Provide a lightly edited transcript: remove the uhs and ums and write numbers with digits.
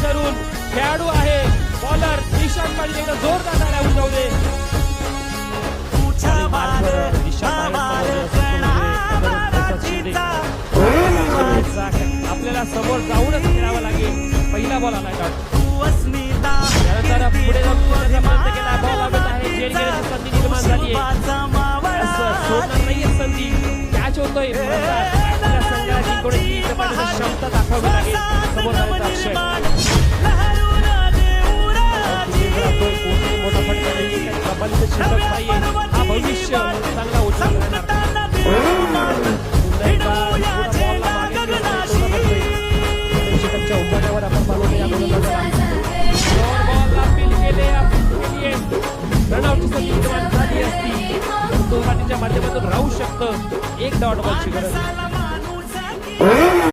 धरून खेळाडू आहे बॉलर निशांत पाटील एकदा जोरदार टाळ्या उडवू दे. आपल्याला समोर जाऊनच खेळावं लागेल. पहिला बॉल आला त्यानंतर पुढे जाऊन प्रयत्न केला. बॉल आवत आहे. जेणेकरून संधी निर्माण झाली आहे. सोडणार नाहीये संधी. कॅच होतोय. आपल्या संघाला जिंकवण्याची क्षमता दाखवावी लागेल. समोर जाण्याचा अक्षय मोठा फटका नाही. कमालीचं शिल्लक नाहीये. हा भविष्य चांगला उज्ज्वल राहणार. उंबरठ्यावर आपण पाहतो या रनआउटची संधी निर्माण झाली असती तो माध्यमातून राहू शकतं. एक डॉट बॉलची गरज.